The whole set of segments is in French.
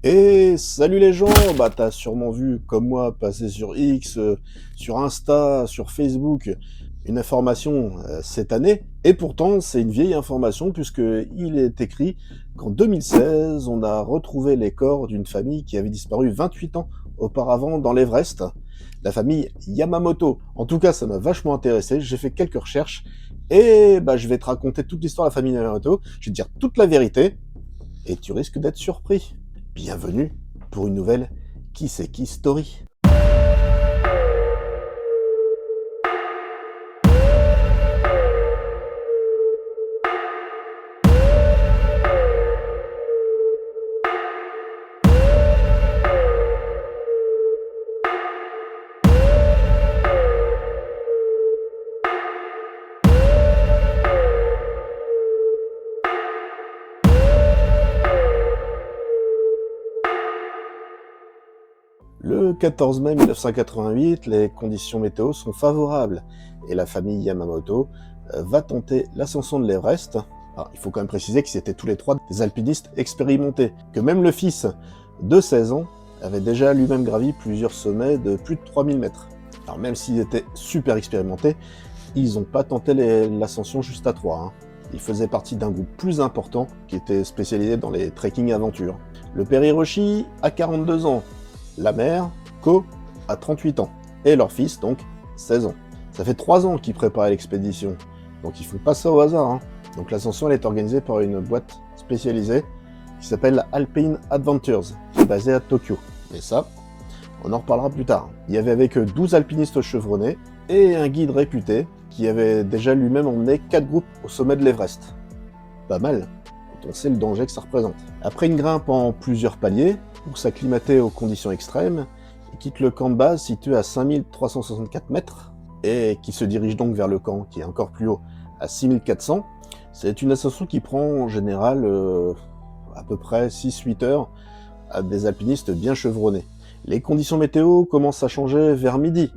Et salut les gens, bah t'as sûrement vu comme moi passer sur X, sur Insta, sur Facebook, une information cette année, et pourtant c'est une vieille information puisque il est écrit qu'en 2016 on a retrouvé les corps d'une famille qui avait disparu 28 ans auparavant dans l'Everest, la famille Yamamoto. En tout cas ça m'a vachement intéressé, j'ai fait quelques recherches, et bah je vais te raconter toute l'histoire de la famille Yamamoto, je vais te dire toute la vérité, et tu risques d'être surpris. Bienvenue pour une nouvelle Qui c'est qui story. Le 14 mai 1988, les conditions météo sont favorables et la famille Yamamoto va tenter l'ascension de l'Everest. Alors, il faut quand même préciser qu'ils étaient tous les trois des alpinistes expérimentés, que même le fils de 16 ans avait déjà lui-même gravi plusieurs sommets de plus de 3000 mètres. Alors même s'ils étaient super expérimentés, ils n'ont pas tenté l'ascension juste à 3. Ils faisaient partie d'un groupe plus important qui était spécialisé dans les trekking aventures. Le père Hiroshi a 42 ans, la mère, Ko, a 38 ans, et leur fils, donc, 16 ans. Ça fait 3 ans qu'ils préparaient l'expédition, donc ils font pas ça au hasard. Donc l'ascension elle est organisée par une boîte spécialisée qui s'appelle Alpine Adventures, qui est basée à Tokyo. Et ça, on en reparlera plus tard. Il y avait avec eux 12 alpinistes chevronnés et un guide réputé qui avait déjà lui-même emmené 4 groupes au sommet de l'Everest. Pas mal, quand on sait le danger que ça représente. Après une grimpe en plusieurs paliers, pour s'acclimater aux conditions extrêmes, ils quittent le camp de base situé à 5364 mètres et qui se dirige donc vers le camp qui est encore plus haut, à 6400. C'est une ascension qui prend en général à peu près 6-8 heures à des alpinistes bien chevronnés. Les conditions météo commencent à changer vers midi,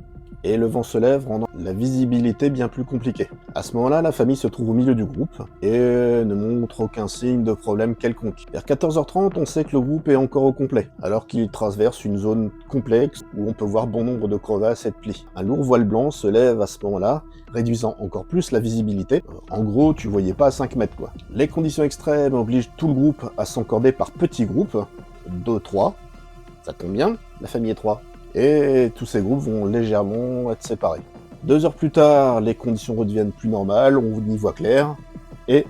et le vent se lève, rendant la visibilité bien plus compliquée. À ce moment-là, la famille se trouve au milieu du groupe et ne montre aucun signe de problème quelconque. Vers 14h30, on sait que le groupe est encore au complet, alors qu'il traverse une zone complexe où on peut voir bon nombre de crevasses et de plis. Un lourd voile blanc se lève à ce moment-là, réduisant encore plus la visibilité. En gros, tu voyais pas à 5 mètres quoi. Les conditions extrêmes obligent tout le groupe à s'encorder par petits groupes, 2-3, ça tombe bien, la famille est 3. Et tous ces groupes vont légèrement être séparés. 2 heures plus tard, les conditions redeviennent plus normales, on y voit clair, et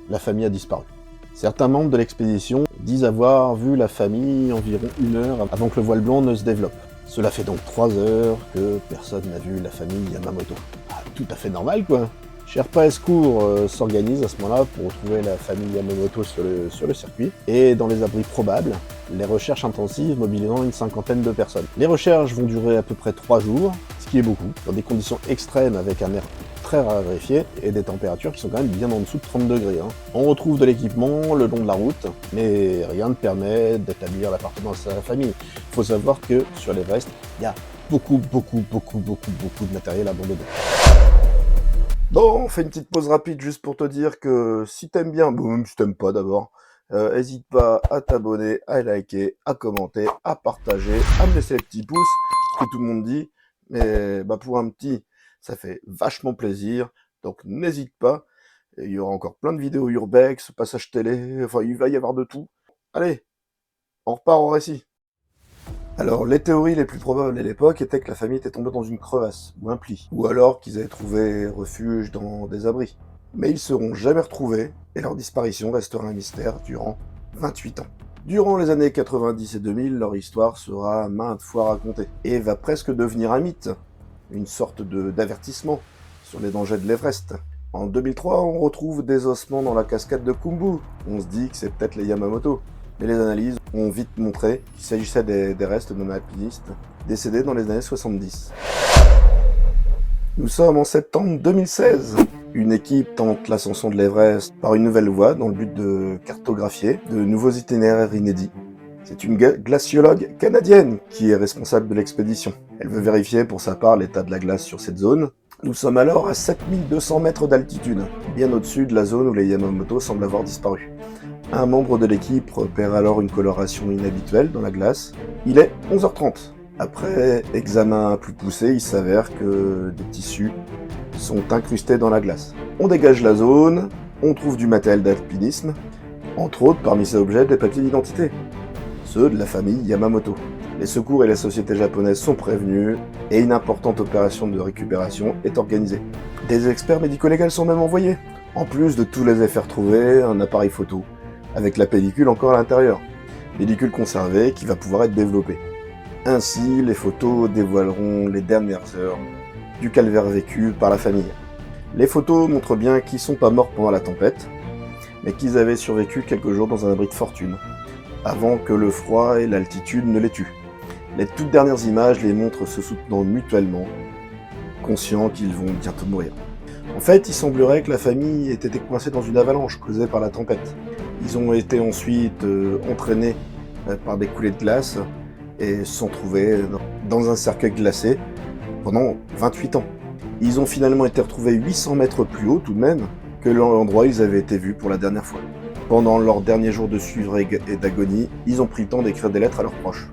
la famille a disparu. Certains membres de l'expédition disent avoir vu la famille environ 1 heure avant que le voile blanc ne se développe. Cela fait donc 3 heures que personne n'a vu la famille Yamamoto. Ah, tout à fait normal quoi. Sherpa et Secours s'organisent à ce moment-là pour retrouver la famille Yamamoto sur le circuit, et dans les abris probables, les recherches intensives mobilisant une 50aine de personnes. Les recherches vont durer à peu près 3 jours, ce qui est beaucoup, dans des conditions extrêmes avec un air très raréfié et des températures qui sont quand même bien en dessous de 30 degrés. On retrouve de l'équipement le long de la route, mais rien ne permet d'établir l'appartenance à la famille. Il faut savoir que sur l'Everest, il y a beaucoup de matériel abandonné. Bon, on fait une petite pause rapide juste pour te dire que si t'aimes bien, bon, même si t'aimes pas d'abord, n'hésite pas à t'abonner, à liker, à commenter, à partager, à me laisser les petits pouces, ce que tout le monde dit, mais bah pour un petit, ça fait vachement plaisir, donc n'hésite pas, et il y aura encore plein de vidéos urbex, passages télé, enfin il va y avoir de tout. Allez, on repart au récit. Alors, les théories les plus probables à l'époque étaient que la famille était tombée dans une crevasse, ou un pli, ou alors qu'ils avaient trouvé refuge dans des abris. Mais ils seront jamais retrouvés, et leur disparition restera un mystère durant 28 ans. Durant les années 90 et 2000, leur histoire sera maintes fois racontée, et va presque devenir un mythe, une sorte d'avertissement sur les dangers de l'Everest. En 2003, on retrouve des ossements dans la cascade de Khumbu. On se dit que c'est peut-être les Yamamoto. Mais les analyses ont vite montré qu'il s'agissait des restes d'un alpiniste décédé dans les années 70. Nous sommes en septembre 2016. Une équipe tente l'ascension de l'Everest par une nouvelle voie dans le but de cartographier de nouveaux itinéraires inédits. C'est une glaciologue canadienne qui est responsable de l'expédition. Elle veut vérifier pour sa part l'état de la glace sur cette zone. Nous sommes alors à 7200 mètres d'altitude, bien au-dessus de la zone où les Yamamoto semblent avoir disparu. Un membre de l'équipe repère alors une coloration inhabituelle dans la glace. Il est 11h30. Après examen plus poussé, il s'avère que des tissus sont incrustés dans la glace. On dégage la zone, on trouve du matériel d'alpinisme, entre autres parmi ces objets des papiers d'identité, ceux de la famille Yamamoto. Les secours et les sociétés japonaises sont prévenus et une importante opération de récupération est organisée. Des experts médico-légaux sont même envoyés. En plus de tous les effets retrouvés, un appareil photo, avec la pellicule encore à l'intérieur. Pellicule conservée qui va pouvoir être développée. Ainsi, les photos dévoileront les dernières heures du calvaire vécu par la famille. Les photos montrent bien qu'ils sont pas morts pendant la tempête, mais qu'ils avaient survécu quelques jours dans un abri de fortune, avant que le froid et l'altitude ne les tuent. Les toutes dernières images les montrent se soutenant mutuellement, conscients qu'ils vont bientôt mourir. En fait, il semblerait que la famille ait été coincée dans une avalanche causée par la tempête. Ils ont été ensuite entraînés par des coulées de glace et se sont trouvés dans un cercueil glacé pendant 28 ans. Ils ont finalement été retrouvés 800 mètres plus haut tout de même que l'endroit où ils avaient été vus pour la dernière fois. Pendant leurs derniers jours de suivre et d'agonie, ils ont pris le temps d'écrire des lettres à leurs proches.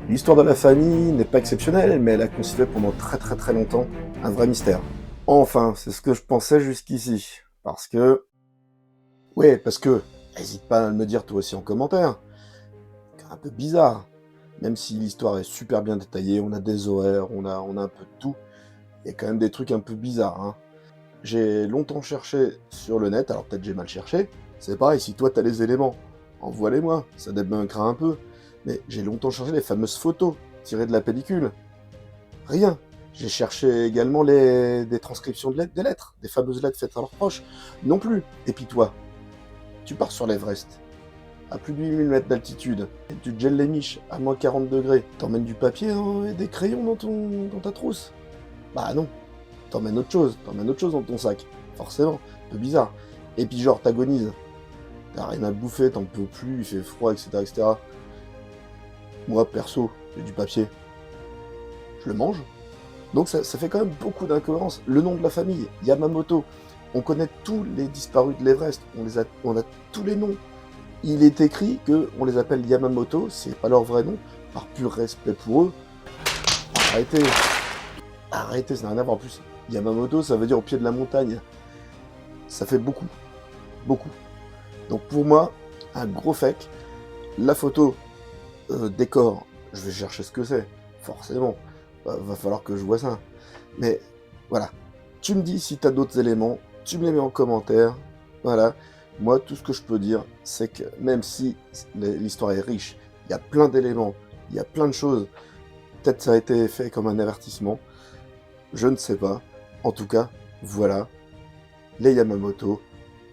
L'histoire de la famille n'est pas exceptionnelle, mais elle a constitué pendant très longtemps un vrai mystère. Enfin, c'est ce que je pensais jusqu'ici. Parce que... n'hésite pas à me dire toi aussi en commentaire. C'est un peu bizarre. Même si l'histoire est super bien détaillée, on a des horaires, on a un peu de tout. Il y a quand même des trucs un peu bizarres, hein. J'ai longtemps cherché sur le net, alors peut-être j'ai mal cherché. C'est pareil, si toi t'as les éléments, envoie-les-moi, ça débunkera un peu. Mais j'ai longtemps cherché les fameuses photos tirées de la pellicule. Rien. J'ai cherché également des transcriptions des lettres, des fameuses lettres faites à leurs proches. Non plus. Et puis toi, tu pars sur l'Everest, à plus de 8000 mètres d'altitude, et tu te gèles les miches à moins 40 degrés. T'emmènes du papier et des crayons dans ta trousse? Bah non. T'emmènes autre chose dans ton sac. Forcément. Un peu bizarre. Et puis genre, t'agonises. T'as rien à bouffer, t'en peux plus, il fait froid, etc. Moi, perso, j'ai du papier. Je le mange. Donc ça fait quand même beaucoup d'incohérences. Le nom de la famille, Yamamoto. On connaît tous les disparus de l'Everest. On a tous les noms. Il est écrit qu'on les appelle Yamamoto, c'est pas leur vrai nom, par pur respect pour eux. Arrêtez, ça n'a rien à voir. En plus, Yamamoto, ça veut dire au pied de la montagne. Ça fait beaucoup. Donc pour moi, un gros fake. La photo, décor, je vais chercher ce que c'est, forcément. Va falloir que je vois ça. Mais voilà, tu me dis si t'as d'autres éléments, tu me les mets en commentaire. Voilà, moi tout ce que je peux dire, c'est que même si l'histoire est riche, il y a plein d'éléments, il y a plein de choses. Peut-être ça a été fait comme un avertissement, je ne sais pas. En tout cas, voilà, les Yamamoto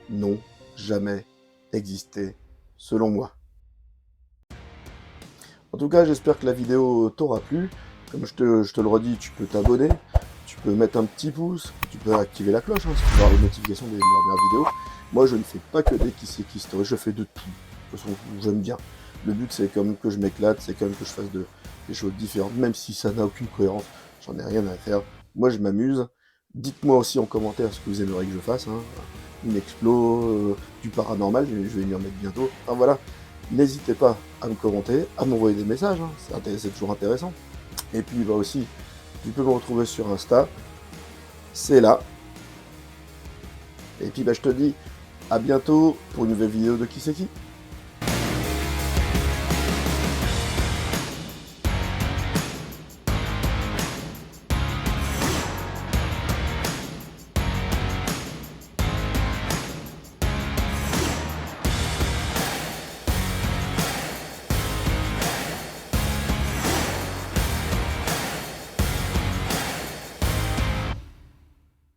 n'ont jamais existé, selon moi. En tout cas, j'espère que la vidéo t'aura plu. Comme je te le redis, tu peux t'abonner, tu peux mettre un petit pouce, tu peux activer la cloche, si tu veux avoir les notifications des dernières vidéos. Moi, je ne fais pas que des qui c'est qui story, je fais de tout. De toute façon, j'aime bien. Le but, c'est quand même que je m'éclate, c'est quand même que je fasse des choses différentes, même si ça n'a aucune cohérence, j'en ai rien à faire. Moi, je m'amuse. Dites-moi aussi en commentaire ce que vous aimeriez que je fasse, hein. Une explo, du paranormal, je vais venir mettre bientôt. Enfin voilà, n'hésitez pas à me commenter, à m'envoyer des messages, hein. C'est toujours intéressant. Et puis bah aussi, tu peux me retrouver sur Insta, c'est là. Et puis bah je te dis à bientôt pour une nouvelle vidéo de Qui c'est qui.